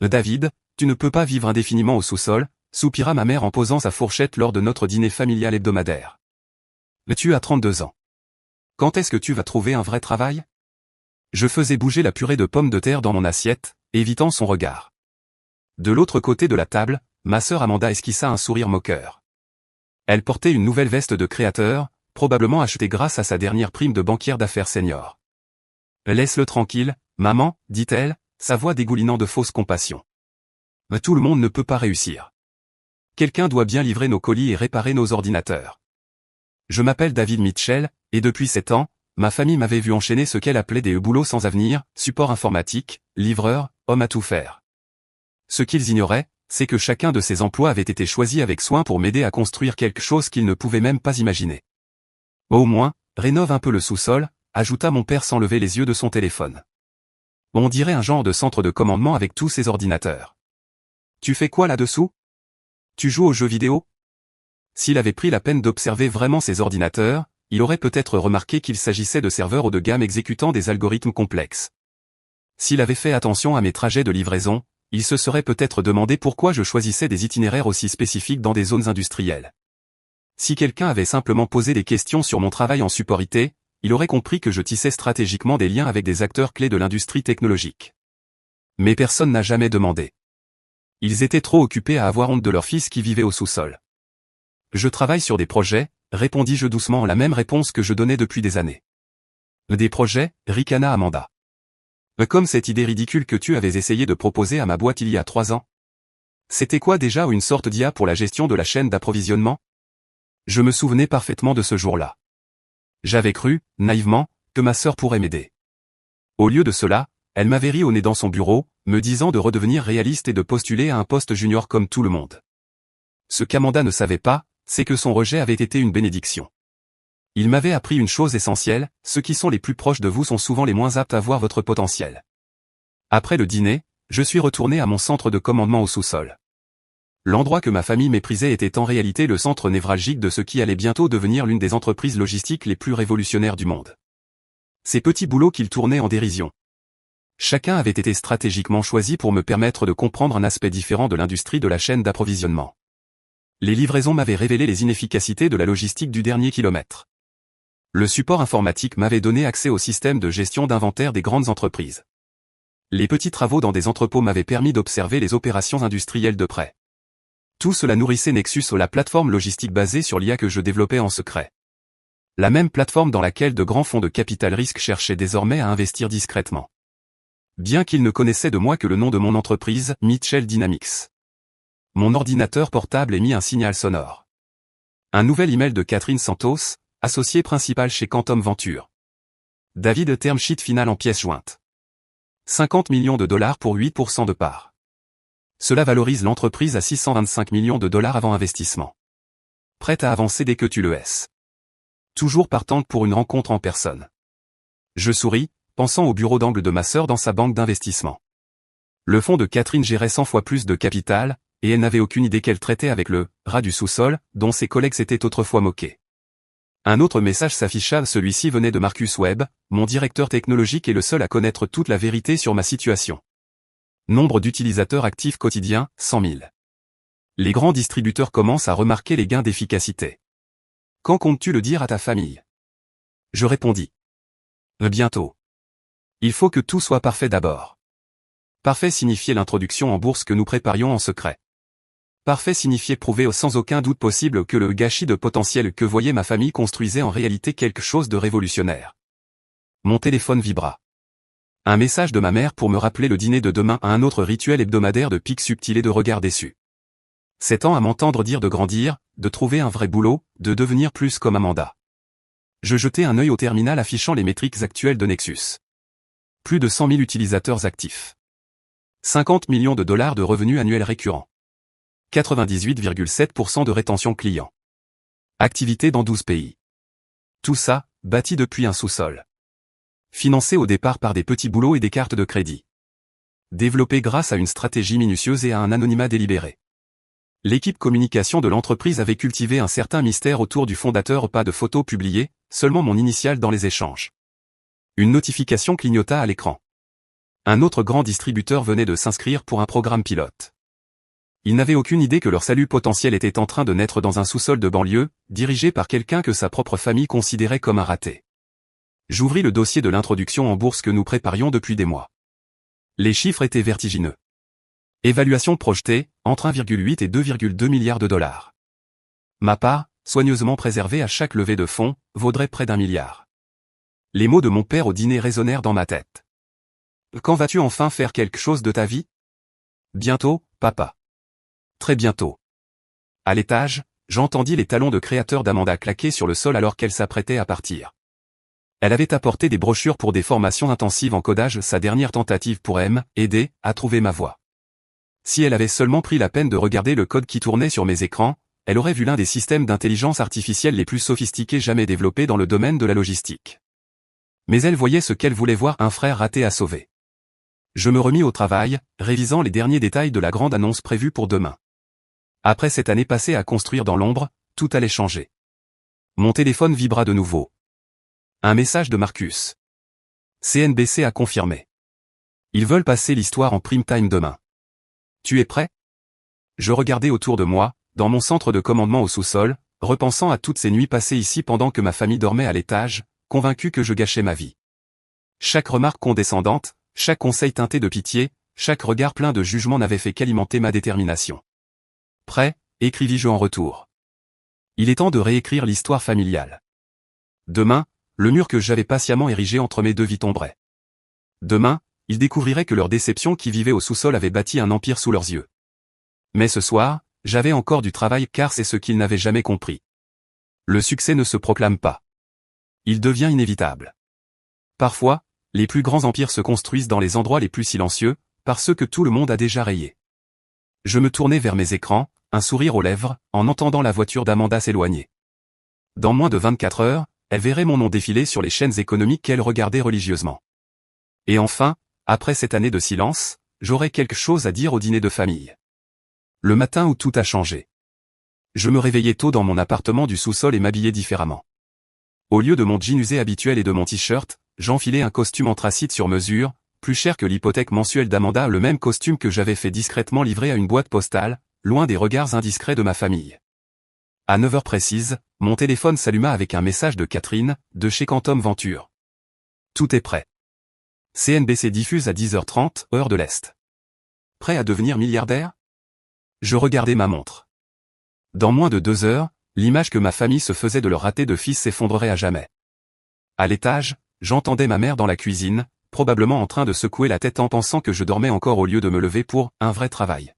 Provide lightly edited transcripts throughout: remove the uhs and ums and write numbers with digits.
David, tu ne peux pas vivre indéfiniment au sous-sol, soupira ma mère en posant sa fourchette lors de notre dîner familial hebdomadaire. Tu as 32 ans. Quand est-ce que tu vas trouver un vrai travail? Je faisais bouger la purée de pommes de terre dans mon assiette, évitant son regard. De l'autre côté de la table, ma sœur Amanda esquissa un sourire moqueur. Elle portait une nouvelle veste de créateur, probablement achetée grâce à sa dernière prime de banquière d'affaires senior. Laisse-le tranquille, maman, dit-elle, sa voix dégoulinant de fausse compassion. Tout le monde ne peut pas réussir. Quelqu'un doit bien livrer nos colis et réparer nos ordinateurs. Je m'appelle David Mitchell, et depuis 7 ans, ma famille m'avait vu enchaîner ce qu'elle appelait des boulots sans avenir, support informatique, livreur, homme à tout faire. Ce qu'ils ignoraient, c'est que chacun de ces emplois avait été choisi avec soin pour m'aider à construire quelque chose qu'ils ne pouvaient même pas imaginer. Au moins, rénove un peu le sous-sol, ajouta mon père sans lever les yeux de son téléphone. On dirait un genre de centre de commandement avec tous ces ordinateurs. Tu fais quoi là-dessous? Tu joues aux jeux vidéo? S'il avait pris la peine d'observer vraiment ces ordinateurs, il aurait peut-être remarqué qu'il s'agissait de serveurs haut de gamme exécutant des algorithmes complexes. S'il avait fait attention à mes trajets de livraison, il se serait peut-être demandé pourquoi je choisissais des itinéraires aussi spécifiques dans des zones industrielles. Si quelqu'un avait simplement posé des questions sur mon travail en support IT, il aurait compris que je tissais stratégiquement des liens avec des acteurs clés de l'industrie technologique. Mais personne n'a jamais demandé. Ils étaient trop occupés à avoir honte de leur fils qui vivait au sous-sol. Je travaille sur des projets, répondis-je doucement la même réponse que je donnais depuis des années. Des projets, ricana Amanda. Comme cette idée ridicule que tu avais essayé de proposer à ma boîte il y a 3 ans. C'était quoi déjà, une sorte d'IA pour la gestion de la chaîne d'approvisionnement? Je me souvenais parfaitement de ce jour-là. J'avais cru, naïvement, que ma sœur pourrait m'aider. Au lieu de cela, elle m'avait ri au nez dans son bureau, me disant de redevenir réaliste et de postuler à un poste junior comme tout le monde. Ce qu'Amanda ne savait pas, c'est que son rejet avait été une bénédiction. Il m'avait appris une chose essentielle, ceux qui sont les plus proches de vous sont souvent les moins aptes à voir votre potentiel. Après le dîner, je suis retourné à mon centre de commandement au sous-sol. L'endroit que ma famille méprisait était en réalité le centre névralgique de ce qui allait bientôt devenir l'une des entreprises logistiques les plus révolutionnaires du monde. Ces petits boulots qu'ils tournaient en dérision. Chacun avait été stratégiquement choisi pour me permettre de comprendre un aspect différent de l'industrie de la chaîne d'approvisionnement. Les livraisons m'avaient révélé les inefficacités de la logistique du dernier kilomètre. Le support informatique m'avait donné accès au système de gestion d'inventaire des grandes entreprises. Les petits travaux dans des entrepôts m'avaient permis d'observer les opérations industrielles de près. Tout cela nourrissait Nexus, la plateforme logistique basée sur l'IA que je développais en secret. La même plateforme dans laquelle de grands fonds de capital risque cherchaient désormais à investir discrètement. Bien qu'ils ne connaissaient de moi que le nom de mon entreprise, Mitchell Dynamics. Mon ordinateur portable émit un signal sonore. Un nouvel email de Catherine Santos, associée principale chez Quantum Venture. David, term sheet final en pièces jointes. 50 millions de dollars pour 8% de part. Cela valorise l'entreprise à 625 millions de dollars avant investissement. Prête à avancer dès que tu le es. Toujours partante pour une rencontre en personne. Je souris, pensant au bureau d'angle de ma sœur dans sa banque d'investissement. Le fonds de Catherine gérait 100 fois plus de capital, et elle n'avait aucune idée qu'elle traitait avec le « rat du sous-sol » dont ses collègues s'étaient autrefois moqués. Un autre message s'afficha, celui-ci venait de Marcus Webb, mon directeur technologique et le seul à connaître toute la vérité sur ma situation. Nombre d'utilisateurs actifs quotidiens, 100 000. Les grands distributeurs commencent à remarquer les gains d'efficacité. Quand comptes-tu le dire à ta famille? Je répondis. Bientôt. Il faut que tout soit parfait d'abord. Parfait signifiait l'introduction en bourse que nous préparions en secret. Parfait signifiait prouver sans aucun doute possible que le gâchis de potentiel que voyait ma famille construisait en réalité quelque chose de révolutionnaire. Mon téléphone vibra. Un message de ma mère pour me rappeler le dîner de demain à un autre rituel hebdomadaire de pics subtils et de regards déçus. 7 ans à m'entendre dire de grandir, de trouver un vrai boulot, de devenir plus comme Amanda. Je jetai un œil au terminal affichant les métriques actuelles de Nexus. Plus de 100 000 utilisateurs actifs. 50 millions de dollars de revenus annuels récurrents. 98,7% de rétention client. Activité dans 12 pays. Tout ça, bâti depuis un sous-sol. Financé au départ par des petits boulots et des cartes de crédit. Développé grâce à une stratégie minutieuse et à un anonymat délibéré. L'équipe communication de l'entreprise avait cultivé un certain mystère autour du fondateur, pas de photos publiées, seulement mon initiale dans les échanges. Une notification clignota à l'écran. Un autre grand distributeur venait de s'inscrire pour un programme pilote. Ils n'avaient aucune idée que leur salut potentiel était en train de naître dans un sous-sol de banlieue, dirigé par quelqu'un que sa propre famille considérait comme un raté. J'ouvris le dossier de l'introduction en bourse que nous préparions depuis des mois. Les chiffres étaient vertigineux. Évaluation projetée, entre 1,8 et 2,2 milliards de dollars. Ma part, soigneusement préservée à chaque levée de fonds, vaudrait près d'1 milliard. Les mots de mon père au dîner résonnèrent dans ma tête. Quand vas-tu enfin faire quelque chose de ta vie? Bientôt, papa. Très bientôt. À l'étage, j'entendis les talons de créateur d'Amanda claquer sur le sol alors qu'elle s'apprêtait à partir. Elle avait apporté des brochures pour des formations intensives en codage, sa dernière tentative pour m'aider à trouver ma voie. Si elle avait seulement pris la peine de regarder le code qui tournait sur mes écrans, elle aurait vu l'un des systèmes d'intelligence artificielle les plus sophistiqués jamais développés dans le domaine de la logistique. Mais elle voyait ce qu'elle voulait voir, un frère raté à sauver. Je me remis au travail, révisant les derniers détails de la grande annonce prévue pour demain. Après cette année passée à construire dans l'ombre, tout allait changer. Mon téléphone vibra de nouveau. Un message de Marcus. CNBC a confirmé. Ils veulent passer l'histoire en prime time demain. Tu es prêt? Je regardais autour de moi, dans mon centre de commandement au sous-sol, repensant à toutes ces nuits passées ici pendant que ma famille dormait à l'étage, convaincu que je gâchais ma vie. Chaque remarque condescendante, chaque conseil teinté de pitié, chaque regard plein de jugement n'avait fait qu'alimenter ma détermination. Prêt, écrivis-je en retour. Il est temps de réécrire l'histoire familiale. Demain, le mur que j'avais patiemment érigé entre mes deux vies tomberait. Demain, ils découvriraient que leur déception qui vivait au sous-sol avait bâti un empire sous leurs yeux. Mais ce soir, j'avais encore du travail car c'est ce qu'ils n'avaient jamais compris. Le succès ne se proclame pas. Il devient inévitable. Parfois, les plus grands empires se construisent dans les endroits les plus silencieux, par ceux que tout le monde a déjà rayés. Je me tournai vers mes écrans, un sourire aux lèvres, en entendant la voiture d'Amanda s'éloigner. Dans moins de 24 heures, elle verrait mon nom défiler sur les chaînes économiques qu'elle regardait religieusement. Et enfin, après cette année de silence, j'aurai quelque chose à dire au dîner de famille. Le matin où tout a changé. Je me réveillai tôt dans mon appartement du sous-sol et m'habillai différemment. Au lieu de mon jean usé habituel et de mon t-shirt, j'enfilai un costume anthracite sur mesure, plus cher que l'hypothèque mensuelle d'Amanda, le même costume que j'avais fait discrètement livrer à une boîte postale, loin des regards indiscrets de ma famille. À 9 heures précises, mon téléphone s'alluma avec un message de Catherine, de chez Quantum Venture. Tout est prêt. CNBC diffuse à 10h30, heure de l'Est. Prêt à devenir milliardaire? Je regardai ma montre. Dans moins de 2 heures, l'image que ma famille se faisait de leur raté de fils s'effondrerait à jamais. À l'étage, j'entendais ma mère dans la cuisine, probablement en train de secouer la tête en pensant que je dormais encore au lieu de me lever pour un vrai travail.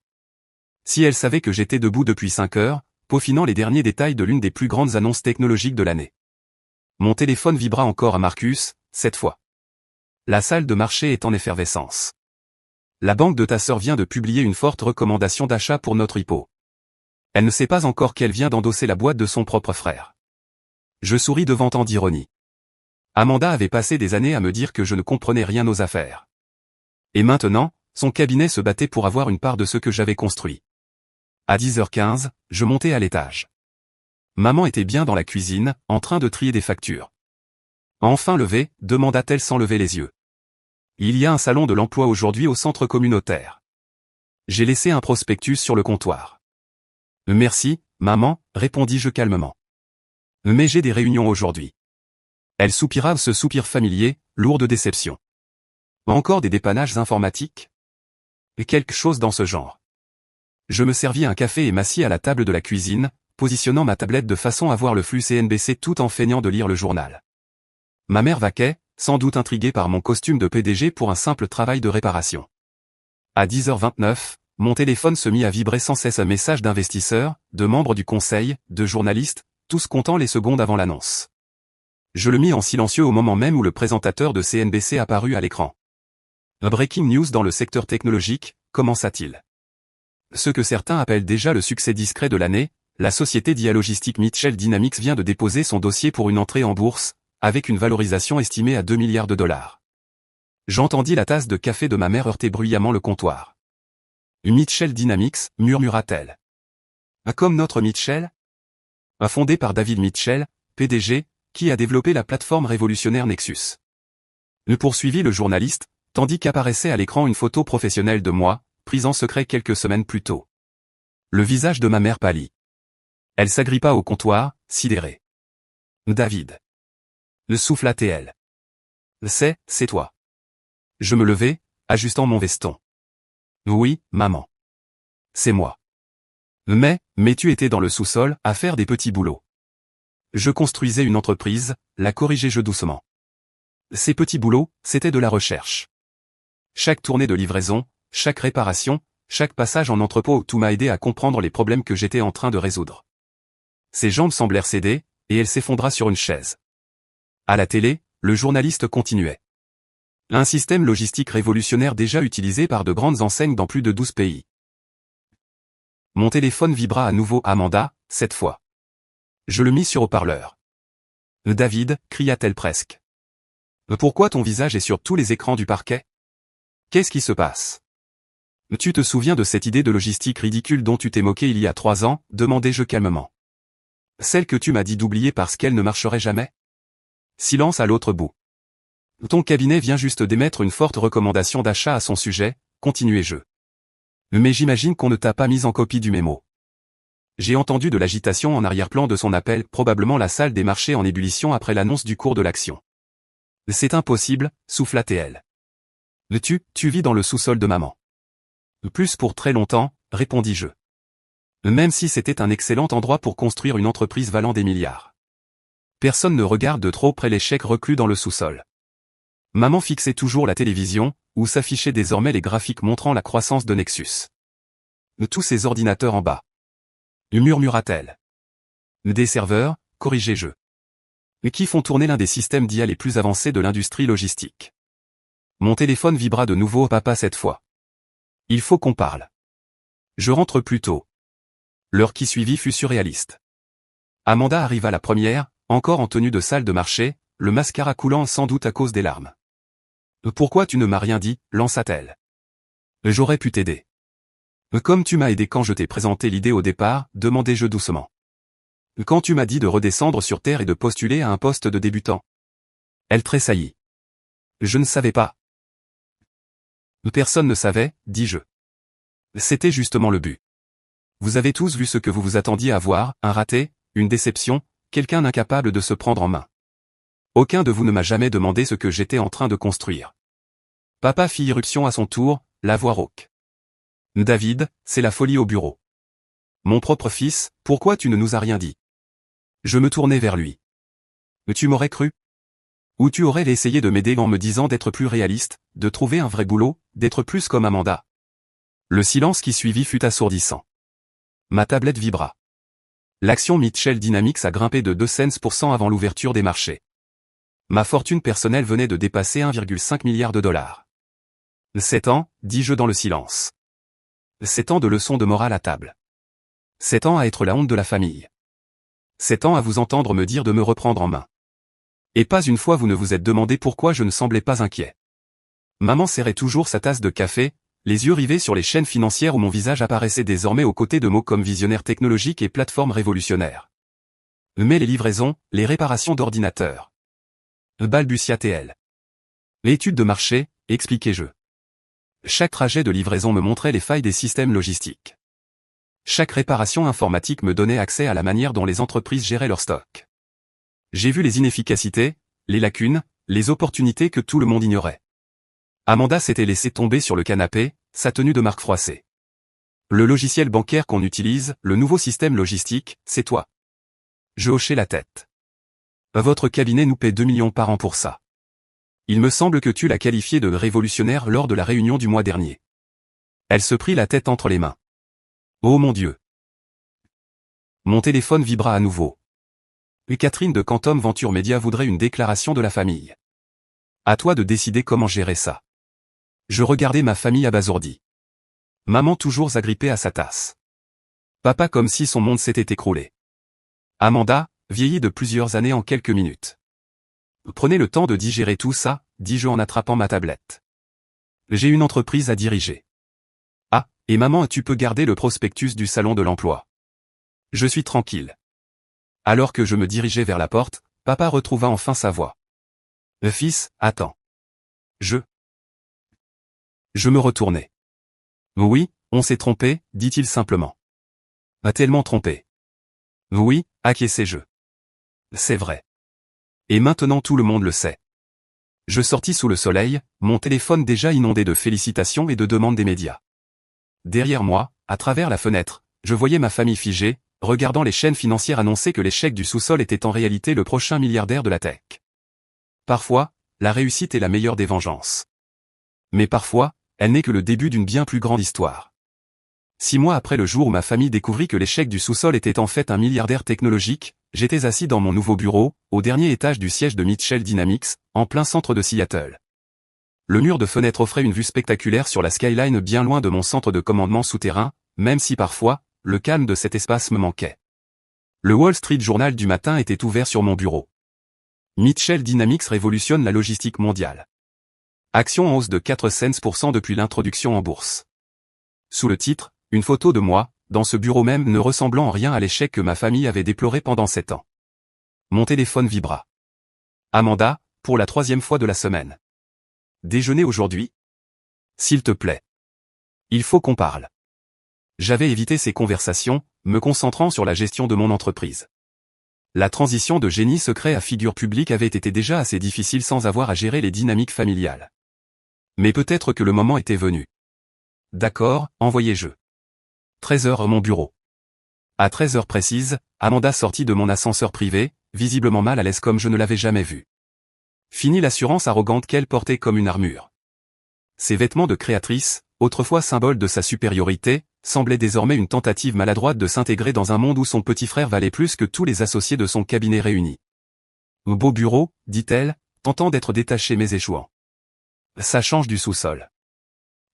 Si elle savait que j'étais debout depuis 5 heures, peaufinant les derniers détails de l'une des plus grandes annonces technologiques de l'année. Mon téléphone vibra encore à Marcus, cette fois. La salle de marché est en effervescence. La banque de ta sœur vient de publier une forte recommandation d'achat pour notre IPO. Elle ne sait pas encore qu'elle vient d'endosser la boîte de son propre frère. Je souris devant tant d'ironie. Amanda avait passé des années à me dire que je ne comprenais rien aux affaires. Et maintenant, son cabinet se battait pour avoir une part de ce que j'avais construit. À 10h15, je montais à l'étage. Maman était bien dans la cuisine, en train de trier des factures. Enfin levé, demanda-t-elle sans lever les yeux. Il y a un salon de l'emploi aujourd'hui au centre communautaire. J'ai laissé un prospectus sur le comptoir. Merci, maman, répondis-je calmement. Mais j'ai des réunions aujourd'hui. Elle soupira ce soupir familier, lourd de déception. Encore des dépannages informatiques? Et quelque chose dans ce genre. Je me servis un café et m'assis à la table de la cuisine, positionnant ma tablette de façon à voir le flux CNBC tout en feignant de lire le journal. Ma mère vaquait, sans doute intriguée par mon costume de PDG pour un simple travail de réparation. À 10h29, mon téléphone se mit à vibrer sans cesse, un message d'investisseurs, de membres du conseil, de journalistes, tous comptant les secondes avant l'annonce. Je le mis en silencieux au moment même où le présentateur de CNBC apparut à l'écran. Un breaking news dans le secteur technologique, commença-t-il. Ce que certains appellent déjà le succès discret de l'année, la société Dialogistique Mitchell Dynamics vient de déposer son dossier pour une entrée en bourse, avec une valorisation estimée à 2 milliards de dollars. J'entendis la tasse de café de ma mère heurter bruyamment le comptoir. Mitchell Dynamics, murmura-t-elle. Comme notre Mitchell? Fondé par David Mitchell, PDG, qui a développé la plateforme révolutionnaire Nexus. Le poursuivit le journaliste, tandis qu'apparaissait à l'écran une photo professionnelle de moi, prise en secret quelques semaines plus tôt. Le visage de ma mère pâlit. Elle s'agrippa au comptoir, sidérée. David. Le souffle ATL. C'est toi. Je me levai, ajustant mon veston. Oui, maman. C'est moi. Mais tu étais dans le sous-sol, à faire des petits boulots. Je construisais une entreprise, la corrigeai-je doucement. Ces petits boulots, c'était de la recherche. Chaque tournée de livraison, chaque réparation, chaque passage en entrepôt, tout m'a aidé à comprendre les problèmes que j'étais en train de résoudre. Ses jambes semblèrent céder, et elle s'effondra sur une chaise. À la télé, le journaliste continuait. Un système logistique révolutionnaire déjà utilisé par de grandes enseignes dans plus de 12 pays. Mon téléphone vibra à nouveau. Amanda, cette fois. Je le mis sur haut-parleur. David, cria-t-elle presque. Pourquoi ton visage est sur tous les écrans du parquet? Qu'est-ce qui se passe? Tu te souviens de cette idée de logistique ridicule dont tu t'es moqué il y a 3 ans, demandai-je calmement. Celle que tu m'as dit d'oublier parce qu'elle ne marcherait jamais? Silence à l'autre bout. Ton cabinet vient juste d'émettre une forte recommandation d'achat à son sujet, continuai-je. Mais j'imagine qu'on ne t'a pas mise en copie du mémo. J'ai entendu de l'agitation en arrière-plan de son appel, probablement la salle des marchés en ébullition après l'annonce du cours de l'action. C'est impossible, souffla-t-elle. Tu vis dans le sous-sol de maman. Plus pour très longtemps, répondis-je. Même si c'était un excellent endroit pour construire une entreprise valant des milliards. Personne ne regarde de trop près les chèques reclus dans le sous-sol. Maman fixait toujours la télévision, où s'affichaient désormais les graphiques montrant la croissance de Nexus. Tous ces ordinateurs en bas. Murmura-t-elle. Des serveurs, corrigeai-je. Qui font tourner l'un des systèmes d'IA les plus avancés de l'industrie logistique. Mon téléphone vibra de nouveau. Papa, cette fois. Il faut qu'on parle. Je rentre plus tôt. L'heure qui suivit fut surréaliste. Amanda arriva la première, encore en tenue de salle de marché, le mascara coulant sans doute à cause des larmes. Pourquoi tu ne m'as rien dit, lança-t-elle. J'aurais pu t'aider. Comme tu m'as aidé quand je t'ai présenté l'idée au départ, demandai-je doucement. Quand tu m'as dit de redescendre sur Terre et de postuler à un poste de débutant. Elle tressaillit. Je ne savais pas. Personne ne savait, dis-je. C'était justement le but. Vous avez tous vu ce que vous vous attendiez à voir, un raté, une déception, quelqu'un incapable de se prendre en main. Aucun de vous ne m'a jamais demandé ce que j'étais en train de construire. Papa fit irruption à son tour, la voix rauque. David, c'est la folie au bureau. Mon propre fils, pourquoi tu ne nous as rien dit? Je me tournai vers lui. Tu m'aurais cru? Ou tu aurais essayé de m'aider en me disant d'être plus réaliste, de trouver un vrai boulot, d'être plus comme Amanda? Le silence qui suivit fut assourdissant. Ma tablette vibra. L'action Mitchell Dynamics a grimpé de 2 cents % avant l'ouverture des marchés. Ma fortune personnelle venait de dépasser 1,5 milliard de dollars. 7 ans, dis-je dans le silence. 7 ans de leçons de morale à table. 7 ans à être la honte de la famille. 7 ans à vous entendre me dire de me reprendre en main. Et pas une fois vous ne vous êtes demandé pourquoi je ne semblais pas inquiet. Maman serrait toujours sa tasse de café, les yeux rivés sur les chaînes financières où mon visage apparaissait désormais aux côtés de mots comme visionnaire technologique et plateforme révolutionnaire. Mais les livraisons, les réparations d'ordinateurs. Balbutia-t-elle. L'étude de marché, expliquai-je. Chaque trajet de livraison me montrait les failles des systèmes logistiques. Chaque réparation informatique me donnait accès à la manière dont les entreprises géraient leur stock. J'ai vu les inefficacités, les lacunes, les opportunités que tout le monde ignorait. Amanda s'était laissée tomber sur le canapé, sa tenue de marque froissée. Le logiciel bancaire qu'on utilise, le nouveau système logistique, c'est toi. Je hochai la tête. Votre cabinet nous paie 2 millions par an pour ça. Il me semble que tu l'as qualifié de révolutionnaire lors de la réunion du mois dernier. Elle se prit la tête entre les mains. Oh mon Dieu. Mon téléphone vibra à nouveau. Et Catherine de Quantum Venture Media voudrait une déclaration de la famille. À toi de décider comment gérer ça. Je regardais ma famille abasourdie. Maman toujours agrippée à sa tasse. Papa comme si son monde s'était écroulé. Amanda, vieillie de plusieurs années en quelques minutes. Prenez le temps de digérer tout ça, dis-je en attrapant ma tablette. J'ai une entreprise à diriger. Ah, et maman, tu peux garder le prospectus du salon de l'emploi. Je suis tranquille. Alors que je me dirigeais vers la porte, papa retrouva enfin sa voix. Fils, attends. Je me retournai. Oui, on s'est trompé, dit-il simplement. Tellement trompé. Oui, acquiesçai-je. C'est vrai. Et maintenant tout le monde le sait. Je sortis sous le soleil, mon téléphone déjà inondé de félicitations et de demandes des médias. Derrière moi, à travers la fenêtre, je voyais ma famille figée, regardant les chaînes financières annoncer que l'échec du sous-sol était en réalité le prochain milliardaire de la tech. Parfois, la réussite est la meilleure des vengeances. Mais parfois, elle n'est que le début d'une bien plus grande histoire. 6 mois après le jour où ma famille découvrit que l'échec du sous-sol était en fait un milliardaire technologique, j'étais assis dans mon nouveau bureau, au dernier étage du siège de Mitchell Dynamics, en plein centre de Seattle. Le mur de fenêtre offrait une vue spectaculaire sur la skyline bien loin de mon centre de commandement souterrain, même si parfois, le calme de cet espace me manquait. Le Wall Street Journal du matin était ouvert sur mon bureau. Mitchell Dynamics révolutionne la logistique mondiale. Action en hausse de 4 cents % depuis l'introduction en bourse. Sous le titre, une photo de moi, dans ce bureau même ne ressemblant en rien à l'échec que ma famille avait déploré pendant 7 ans. Mon téléphone vibra. Amanda, pour la 3e fois de la semaine. Déjeuner aujourd'hui? S'il te plaît. Il faut qu'on parle. J'avais évité ces conversations, me concentrant sur la gestion de mon entreprise. La transition de génie secret à figure publique avait été déjà assez difficile sans avoir à gérer les dynamiques familiales. Mais peut-être que le moment était venu. D'accord, envoyez-je. 13h mon bureau. À 13h précise, Amanda sortit de mon ascenseur privé, visiblement mal à l'aise comme je ne l'avais jamais vue. Fini l'assurance arrogante qu'elle portait comme une armure. Ses vêtements de créatrice, autrefois symbole de sa supériorité, semblaient désormais une tentative maladroite de s'intégrer dans un monde où son petit frère valait plus que tous les associés de son cabinet réunis. Beau bureau, dit-elle, tentant d'être détachée mais échouant. Ça change du sous-sol.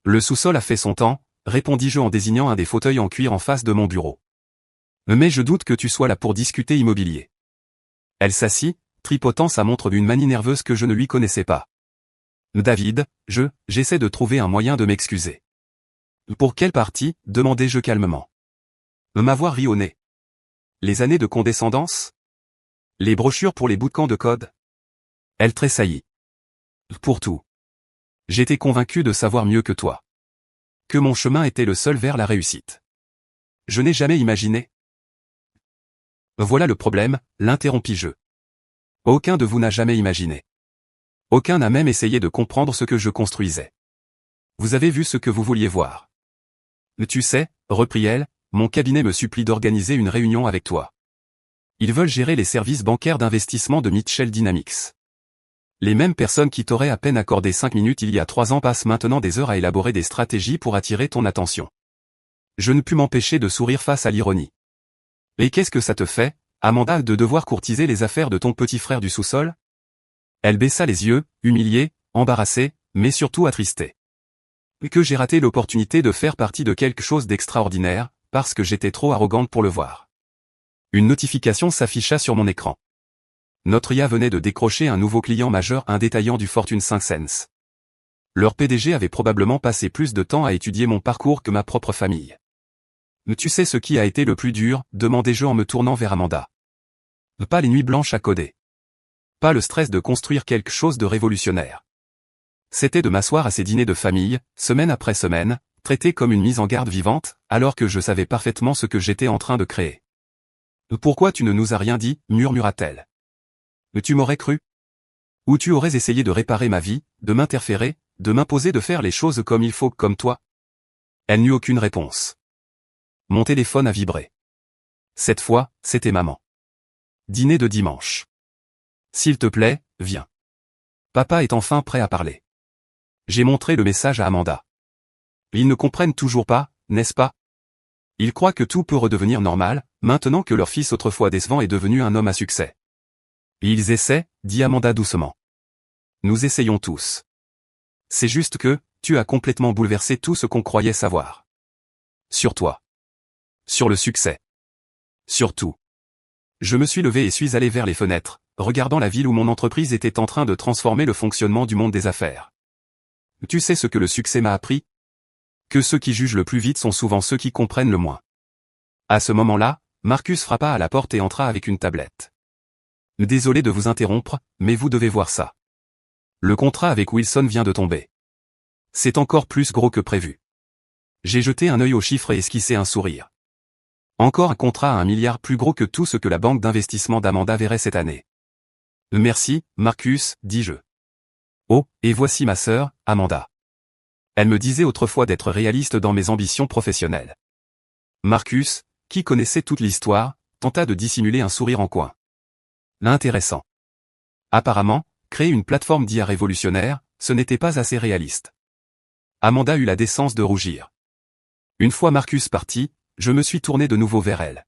Le sous-sol a fait son temps, répondis-je en désignant un des fauteuils en cuir en face de mon bureau. Mais je doute que tu sois là pour discuter immobilier. Elle s'assit, tripotant sa montre d'une manie nerveuse que je ne lui connaissais pas. David, j'essaie de trouver un moyen de m'excuser. Pour quelle partie, demandai-je calmement. M'avoir ri au nez. Les années de condescendance? Les brochures pour les bootcamps de code? Elle tressaillit. Pour tout. J'étais convaincu de savoir mieux que toi. Que mon chemin était le seul vers la réussite. Je n'ai jamais imaginé. Voilà le problème, l'interrompis-je. Aucun de vous n'a jamais imaginé. Aucun n'a même essayé de comprendre ce que je construisais. Vous avez vu ce que vous vouliez voir. Tu sais, reprit-elle, mon cabinet me supplie d'organiser une réunion avec toi. Ils veulent gérer les services bancaires d'investissement de Mitchell Dynamics. Les mêmes personnes qui t'auraient à peine accordé 5 minutes il y a 3 ans passent maintenant des heures à élaborer des stratégies pour attirer ton attention. Je ne pus m'empêcher de sourire face à l'ironie. Et qu'est-ce que ça te fait, Amanda, de devoir courtiser les affaires de ton petit frère du sous-sol? Elle baissa les yeux, humiliée, embarrassée, mais surtout attristée. Que j'ai raté l'opportunité de faire partie de quelque chose d'extraordinaire, parce que j'étais trop arrogante pour le voir. Une notification s'afficha sur mon écran. Notre IA venait de décrocher un nouveau client majeur, un détaillant du Fortune 500. Leur PDG avait probablement passé plus de temps à étudier mon parcours que ma propre famille. Tu sais ce qui a été le plus dur, demandai-je en me tournant vers Amanda. Pas les nuits blanches à coder. Pas le stress de construire quelque chose de révolutionnaire. C'était de m'asseoir à ces dîners de famille, semaine après semaine, traité comme une mise en garde vivante, alors que je savais parfaitement ce que j'étais en train de créer. Pourquoi tu ne nous as rien dit, murmura-t-elle. Tu m'aurais cru? Ou tu aurais essayé de réparer ma vie, de m'interférer, de m'imposer de faire les choses comme il faut, comme toi? Elle n'eut aucune réponse. Mon téléphone a vibré. Cette fois, c'était maman. Dîner de dimanche. S'il te plaît, viens. Papa est enfin prêt à parler. J'ai montré le message à Amanda. Ils ne comprennent toujours pas, n'est-ce pas? Ils croient que tout peut redevenir normal, maintenant que leur fils autrefois décevant est devenu un homme à succès. Ils essaient, dit Amanda doucement. Nous essayons tous. C'est juste que, tu as complètement bouleversé tout ce qu'on croyait savoir. Sur toi. Sur le succès. Sur tout. Je me suis levé et suis allé vers les fenêtres, regardant la ville où mon entreprise était en train de transformer le fonctionnement du monde des affaires. Tu sais ce que le succès m'a appris? Que ceux qui jugent le plus vite sont souvent ceux qui comprennent le moins. À ce moment-là, Marcus frappa à la porte et entra avec une tablette. Désolé de vous interrompre, mais vous devez voir ça. Le contrat avec Wilson vient de tomber. C'est encore plus gros que prévu. J'ai jeté un œil aux chiffres et esquissé un sourire. Encore un contrat à 1 milliard plus gros que tout ce que la banque d'investissement d'Amanda verrait cette année. Merci, Marcus, dis-je. Oh, et voici ma sœur, Amanda. Elle me disait autrefois d'être réaliste dans mes ambitions professionnelles. Marcus, qui connaissait toute l'histoire, tenta de dissimuler un sourire en coin. L'intéressant. Apparemment, créer une plateforme d'IA révolutionnaire, ce n'était pas assez réaliste. Amanda eut la décence de rougir. Une fois Marcus parti, je me suis tourné de nouveau vers elle.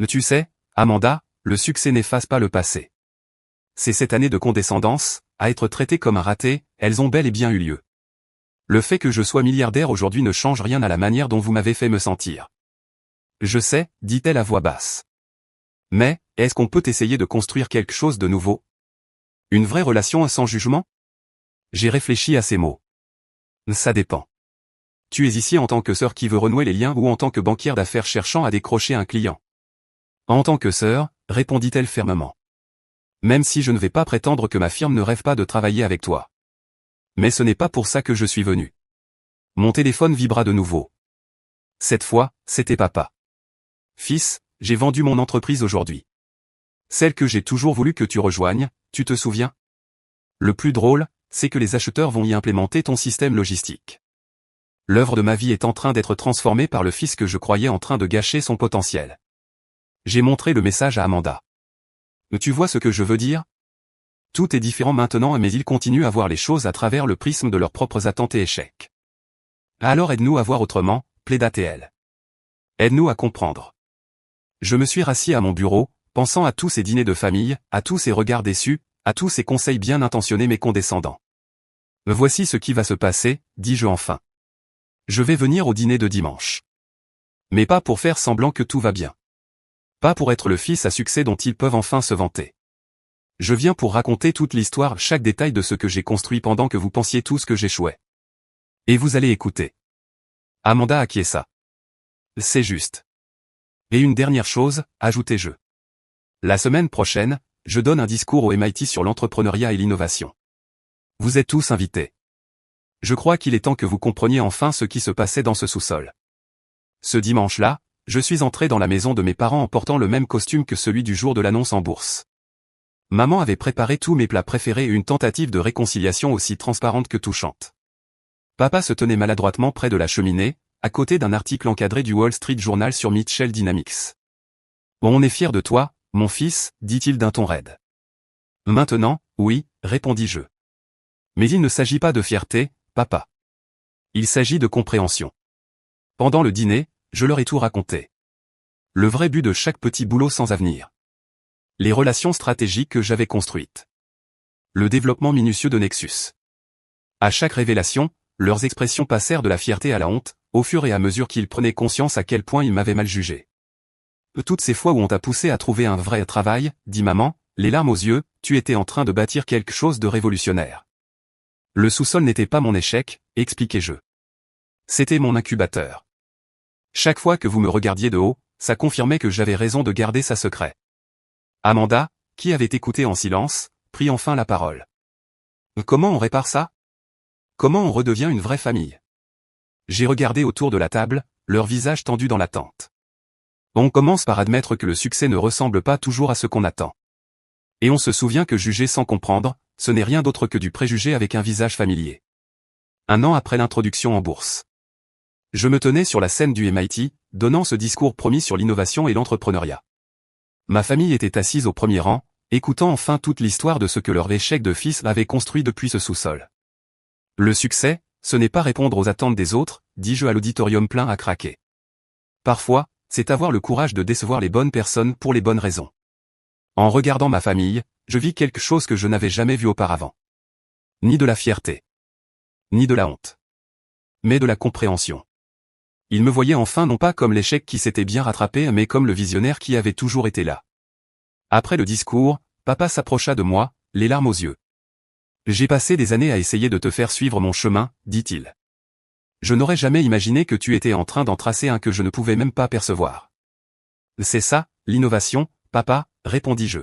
Tu sais, Amanda, le succès n'efface pas le passé. Ces 7 années de condescendance, à être traité comme un raté, elles ont bel et bien eu lieu. Le fait que je sois milliardaire aujourd'hui ne change rien à la manière dont vous m'avez fait me sentir. Je sais, dit-elle à voix basse. Mais, est-ce qu'on peut essayer de construire quelque chose de nouveau? Une vraie relation sans jugement? J'ai réfléchi à ces mots. Ça dépend. Tu es ici en tant que sœur qui veut renouer les liens ou en tant que banquière d'affaires cherchant à décrocher un client? En tant que sœur, répondit-elle fermement. Même si je ne vais pas prétendre que ma firme ne rêve pas de travailler avec toi. Mais ce n'est pas pour ça que je suis venu. Mon téléphone vibra de nouveau. Cette fois, c'était papa. Fils, j'ai vendu mon entreprise aujourd'hui. Celle que j'ai toujours voulu que tu rejoignes, tu te souviens? Le plus drôle, c'est que les acheteurs vont y implémenter ton système logistique. L'œuvre de ma vie est en train d'être transformée par le fils que je croyais en train de gâcher son potentiel. J'ai montré le message à Amanda. Tu vois ce que je veux dire? Tout est différent maintenant mais ils continuent à voir les choses à travers le prisme de leurs propres attentes et échecs. Alors aide-nous à voir autrement, plaida-t-elle. Aide-nous à comprendre. Je me suis rassis à mon bureau, pensant à tous ces dîners de famille, à tous ces regards déçus, à tous ces conseils bien intentionnés mais condescendants. Voici ce qui va se passer, dis-je enfin. Je vais venir au dîner de dimanche. Mais pas pour faire semblant que tout va bien. Pas pour être le fils à succès dont ils peuvent enfin se vanter. Je viens pour raconter toute l'histoire, chaque détail de ce que j'ai construit pendant que vous pensiez tous que j'échouais. Et vous allez écouter. Amanda acquiesça. C'est juste. Et une dernière chose, ajoutai-je. La semaine prochaine, je donne un discours au MIT sur l'entrepreneuriat et l'innovation. Vous êtes tous invités. Je crois qu'il est temps que vous compreniez enfin ce qui se passait dans ce sous-sol. Ce dimanche-là, je suis entré dans la maison de mes parents en portant le même costume que celui du jour de l'annonce en bourse. Maman avait préparé tous mes plats préférés et une tentative de réconciliation aussi transparente que touchante. Papa se tenait maladroitement près de la cheminée, à côté d'un article encadré du Wall Street Journal sur Mitchell Dynamics. On est fier de toi, mon fils, dit-il d'un ton raide. Maintenant, oui, répondis-je. Mais il ne s'agit pas de fierté, papa. Il s'agit de compréhension. Pendant le dîner, je leur ai tout raconté. Le vrai but de chaque petit boulot sans avenir. Les relations stratégiques que j'avais construites. Le développement minutieux de Nexus. À chaque révélation, leurs expressions passèrent de la fierté à la honte, au fur et à mesure qu'ils prenaient conscience à quel point ils m'avaient mal jugé. Toutes ces fois où on t'a poussé à trouver un vrai travail, dit maman, les larmes aux yeux, tu étais en train de bâtir quelque chose de révolutionnaire. Le sous-sol n'était pas mon échec, expliquai-je. C'était mon incubateur. Chaque fois que vous me regardiez de haut, ça confirmait que j'avais raison de garder ça secret. Amanda, qui avait écouté en silence, prit enfin la parole. Comment on répare ça? Comment on redevient une vraie famille? J'ai regardé autour de la table, leurs visages tendus dans l'attente. On commence par admettre que le succès ne ressemble pas toujours à ce qu'on attend. Et on se souvient que juger sans comprendre, ce n'est rien d'autre que du préjugé avec un visage familier. 1 an après l'introduction en bourse. Je me tenais sur la scène du MIT, donnant ce discours promis sur l'innovation et l'entrepreneuriat. Ma famille était assise au premier rang, écoutant enfin toute l'histoire de ce que leur échec de fils avait construit depuis ce sous-sol. Le succès, ce n'est pas répondre aux attentes des autres, dis-je à l'auditorium plein à craquer. Parfois, c'est avoir le courage de décevoir les bonnes personnes pour les bonnes raisons. En regardant ma famille, je vis quelque chose que je n'avais jamais vu auparavant. Ni de la fierté. Ni de la honte. Mais de la compréhension. Ils me voyaient enfin non pas comme l'échec qui s'était bien rattrapé mais comme le visionnaire qui avait toujours été là. Après le discours, papa s'approcha de moi, les larmes aux yeux. J'ai passé des années à essayer de te faire suivre mon chemin, dit-il. Je n'aurais jamais imaginé que tu étais en train d'en tracer un que je ne pouvais même pas percevoir. C'est ça, l'innovation, papa, répondis-je.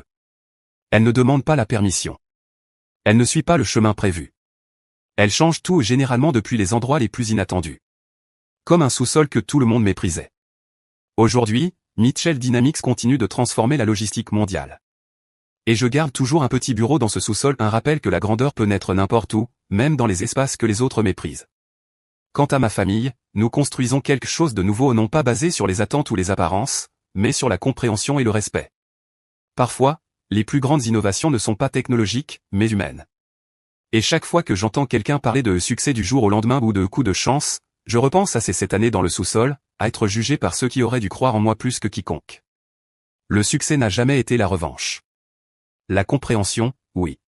Elle ne demande pas la permission. Elle ne suit pas le chemin prévu. Elle change tout et généralement depuis les endroits les plus inattendus. Comme un sous-sol que tout le monde méprisait. Aujourd'hui, Mitchell Dynamics continue de transformer la logistique mondiale. Et je garde toujours un petit bureau dans ce sous-sol, un rappel que la grandeur peut naître n'importe où, même dans les espaces que les autres méprisent. Quant à ma famille, nous construisons quelque chose de nouveau non pas basé sur les attentes ou les apparences, mais sur la compréhension et le respect. Parfois, les plus grandes innovations ne sont pas technologiques, mais humaines. Et chaque fois que j'entends quelqu'un parler de succès du jour au lendemain ou de coup de chance, je repense à ces 7 années dans le sous-sol, à être jugé par ceux qui auraient dû croire en moi plus que quiconque. Le succès n'a jamais été la revanche. La compréhension, oui.